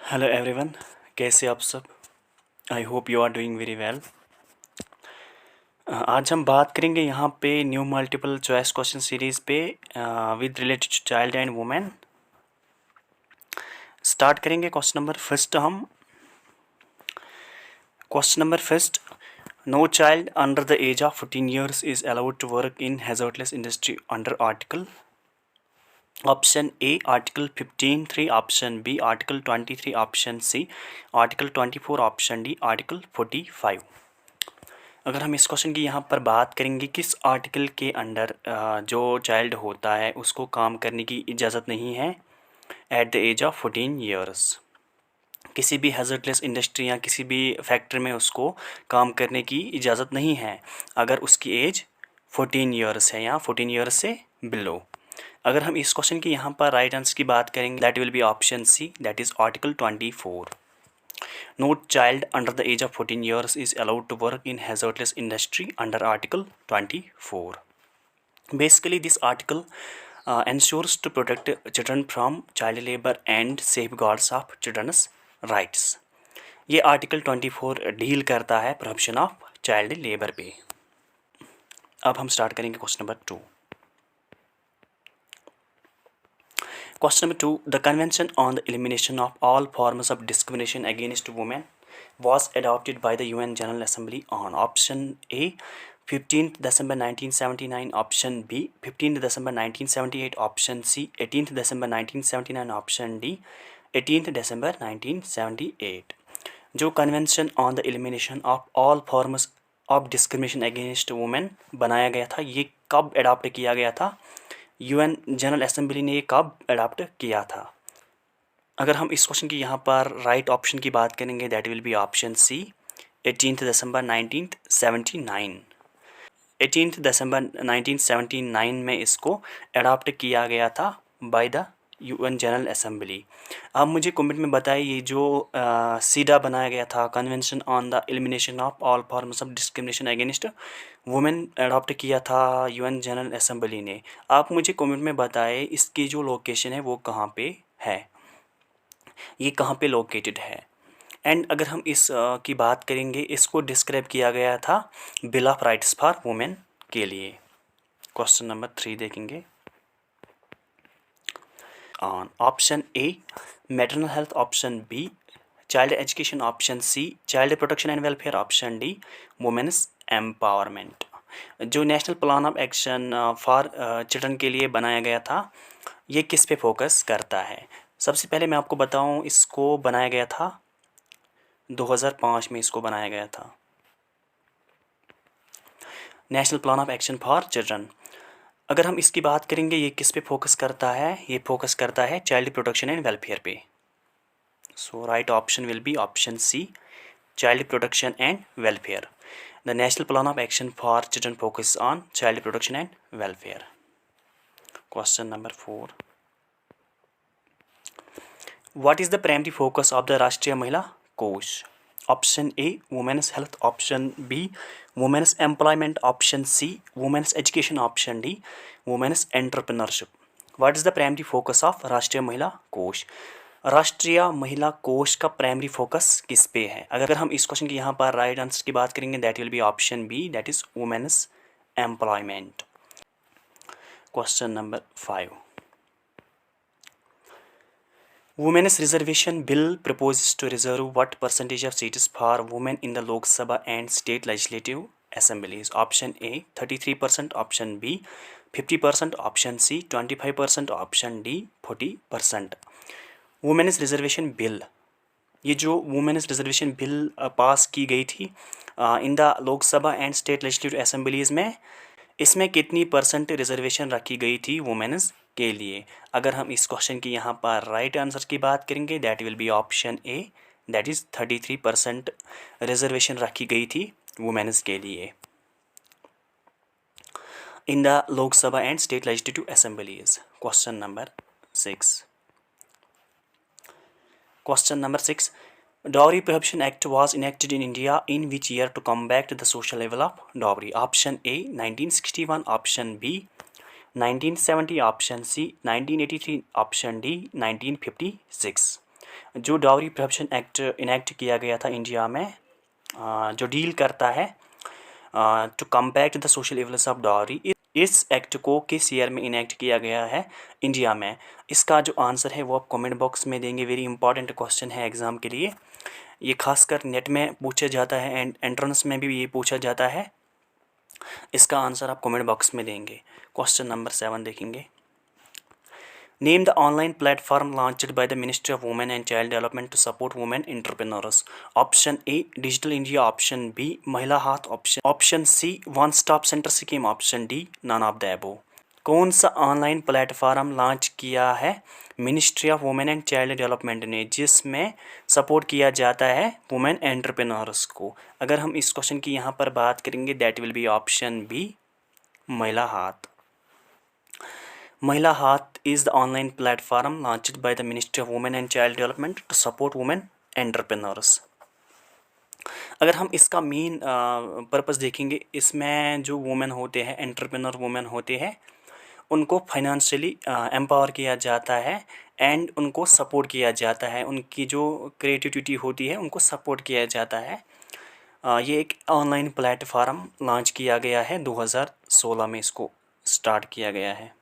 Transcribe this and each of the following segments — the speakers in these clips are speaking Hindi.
हेलो एवरीवन, कैसे आप सब। I hope you are doing very well. आज हम बात करेंगे यहाँ पे new multiple choice question series पे with related to child and women. Start करेंगे question number first. Question number first, no child under the age of 14 years is allowed to work in hazardless industry under article. Option A article 15(3), option B article 23, option C article 24, option D article 45। अगर हम इस क्वेश्चन की यहाँ पर बात करेंगे, किस आर्टिकल के अंडर जो चाइल्ड होता है उसको काम करने की इजाज़त नहीं है at the age of 14 years। किसी भी हैजर्डलेस इंडस्ट्री या किसी भी फैक्ट्री में उसको काम करने की इजाज़त नहीं है अगर उसकी एज 14 years है या 14 years से बिलो। अगर हम इस क्वेश्चन की यहाँ पर राइट आंसर की बात करेंगे, that will be option C, that is article 24। No child under the age of 14 years is allowed to work in hazardous industry under Article 24. Basically, this article ensures to protect children from child labor and safeguards of children's rights. ये आर्टिकल 24 डील करता है प्रोहिबिशन ऑफ चाइल्ड लेबर पे। अब हम स्टार्ट करेंगे question number 2। Question number 2. The Convention on the Elimination of All Forms of Discrimination Against Women was adopted by the UN General Assembly on option A 15th December 1979, option B 15th December 1978, option C 18th December 1979, option D 18th December 1978। जो convention on the elimination of all forms of discrimination against women बनाया गया था, ये कब अडॉप्ट किया गया था? यूएन जनरल असेंबली ने ये कब अडॉप्ट किया था? अगर हम इस क्वेश्चन की यहाँ पर राइट ऑप्शन की बात करेंगे, that will be option C 18th December 1979। 18th December 1979 में इसको अडॉप्ट किया गया था by the UN general assembly. अब मुझे कमेंट में बताइए, ये जो सीडा बनाया गया था, convention on the elimination of all forms of discrimination against women, adopt किया था यूएन जनरल असेंबली ने। आप मुझे कमेंट में बताएं इसकी जो लोकेशन है वो कहाँ पे है, ये कहाँ पे लोकेटेड है। एंड अगर हम इस की बात करेंगे, इसको डिस्क्राइब किया गया था bill of rights for women के लिए। क्वेश्चन नंबर 3 देखेंगे। On option A maternal health, option B child education, option C child protection and welfare, option D women's empowerment. जो national plan of action for children के लिए बनाया गया था, ये किस पे फोकस करता है? सबसे पहले मैं आपको बताऊं, इसको बनाया गया था 2005 में, इसको बनाया गया था national plan of action for children. अगर हम इसकी बात करेंगे, ये किस पे फोकस करता है? ये फोकस करता है चाइल्ड प्रोटेक्शन एंड वेलफेयर पे। So right option will be option C, child protection and welfare. The national plan of action for children focus on child protection and welfare. Question number 4, what is the primary focus of the Rashtriya Mahila Kosh? Option A women's health, option B women's employment, option C women's education, option D women's entrepreneurship. What is the primary focus of Rashtriya Mahila कोष? राष्ट्रीय महिला कोष का प्राइमरी फोकस किस पे है? अगर हम इस क्वेश्चन की यहाँ पर राइट आंसर की बात करेंगे, that will be option B, that is women's employment. Question number 5, Women's Reservation Bill proposes to reserve what percentage of seats for women in the Lok Sabha and state legislative assemblies? Option A 33%, option B 50%, option C 25%, option D 40%। Women's reservation bill, ये जो वुमेन्स रिजर्वेशन बिल पास की गई थी in the Lok Sabha and state legislative assemblies में, इसमें कितनी परसेंट रिजर्वेशन रखी गई थी वुमेन्स के लिए? अगर हम इस क्वेश्चन की यहाँ पर राइट आंसर की बात करेंगे, that will be option A, that is 33% reservation रखी गई थी वुमेन्स के लिए इन the Lok Sabha and state legislative assemblies. Question number 6, Question number 6. Dowry Prohibition Act was enacted in India in which year to combat the social level of dowry? Option A 1961, option B 1970, option C 1983, option D 1956। जो डाउरी प्रिवेंशन एक्ट इनेक्ट किया गया था इंडिया में, जो डील करता है to combat the social evils of dowry, इस एक्ट को किस ईयर में इनेक्ट किया गया है इंडिया में? इसका जो आंसर है वो आप कमेंट बॉक्स में देंगे। वेरी इंपॉर्टेंट क्वेश्चन है एग्ज़ाम के लिए। ये खासकर नेट में पूछा जाता है एंड एंट्रेंस में भी ये पूछा जाता है। इसका आंसर आप कमेंट बॉक्स में देंगे। क्वेश्चन नंबर 7 देखेंगे। Name the online platform launched by the ministry of women and child development to support women entrepreneurs. Option A digital India, option B Mahila Haat, option C one stop centre scheme, option D none of the above. कौन सा ऑनलाइन प्लेटफॉर्म लॉन्च किया है ministry of women and child development ने, जिसमें सपोर्ट किया जाता है वुमेन एंटरप्रेन्योर्स को? अगर हम इस क्वेश्चन की यहाँ पर बात करेंगे, that will be option B Mahila Haat. Mahila Haat is the online platform launched by the ministry of women and child development to support women entrepreneurs. अगर हम इसका मेन पर्पस देखेंगे, इसमें जो वुमेन होते हैं, एंटरप्रेन्योर वुमेन होते हैं, उनको फाइनेंशियली एम्पावर किया जाता है एंड उनको सपोर्ट किया जाता है। उनकी जो क्रिएटिविटी होती है उनको सपोर्ट किया जाता है। ये एक ऑनलाइन प्लेटफॉर्म लॉन्च किया गया है 2016 में, इसको स्टार्ट किया गया है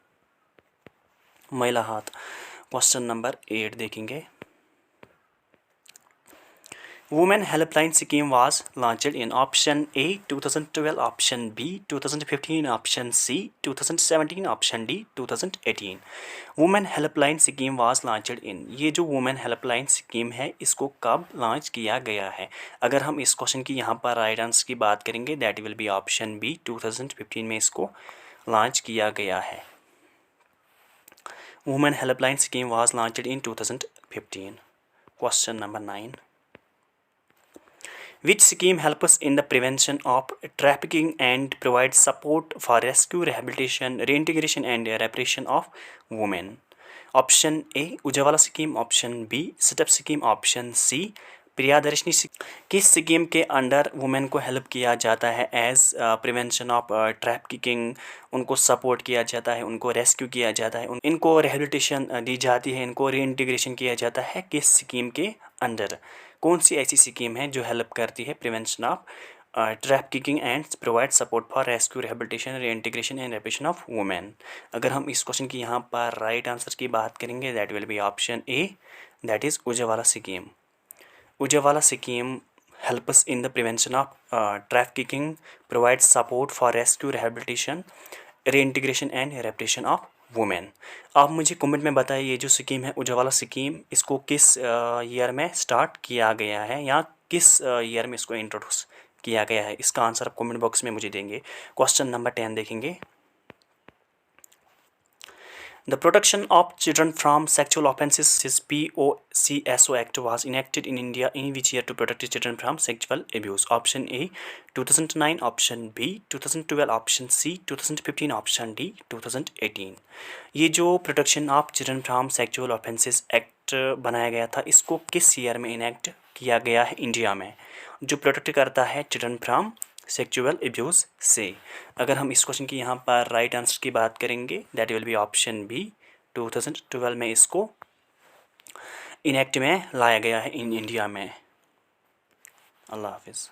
महिला हाथ। क्वेश्चन नंबर 8 देखेंगे। Women helpline scheme was launched in option A 2012, option B 2015, option C 2017, option D 2018। Women helpline scheme was launched in, ये जो वुमेन हेल्पलाइन स्कीम है इसको कब लॉन्च किया गया है? अगर हम इस क्वेश्चन की यहाँ पर राइट आंसर की बात करेंगे, that will be option B 2015 में इसको लॉन्च किया गया है। Women helpline scheme was launched in 2015। Question number 9। Which scheme helps in the prevention of trafficking and provides support for rescue, rehabilitation, reintegration and reparation of women? Option A Ujjwala scheme, option B step scheme, option C Priyadarshini scheme. किस स्कीम के अंडर वुमेन को हेल्प किया जाता है एज प्रिवेंशन ऑफ ट्रैफिकिंग? उनको सपोर्ट किया जाता है, उनको रेस्क्यू किया जाता है, इनको रिहेबिलिटेशन दी जाती है, इनको रीइंटीग्रेशन किया जाता है। किस स्कीम के अंडर? कौन सी ऐसी स्कीम है जो हेल्प करती है prevention of trafficking and provide support for rescue, rehabilitation, reintegration and repatriation of women? अगर हम इस क्वेश्चन की यहाँ पर राइट आंसर की बात करेंगे, that will be option A, that is Ujjwala scheme. Ujjwala scheme helps in the prevention of trafficking, provides support for rescue, rehabilitation, reintegration and reparation of women. आप मुझे कमेंट में बताइए, ये जो स्कीम है उज्ज्वला स्कीम, इसको किस ईयर में स्टार्ट किया गया है या किस ईयर में इसको इंट्रोड्यूस किया गया है? इसका आंसर आप कमेंट बॉक्स में मुझे देंगे। क्वेश्चन नंबर 10 देखेंगे। The Protection of Children from Sexual Offences POCSO Act was enacted in India in which year to protect children from sexual abuse? Option A 2009, option B 2012, option C 2015, option D 2018। ये जो protection of children from sexual offences act बनाया गया था, इसको किस ईयर में इनेक्ट किया गया है इंडिया में, जो प्रोटेक्ट करता है चिल्ड्रन फ्रॉम सेक्सुअल एब्यूज़ से? अगर हम इस क्वेश्चन की यहाँ पर राइट आंसर की बात करेंगे, that will be option B 2012 में इसको इनेक्ट में लाया गया है इन इंडिया में। अल्लाह हाफिज़।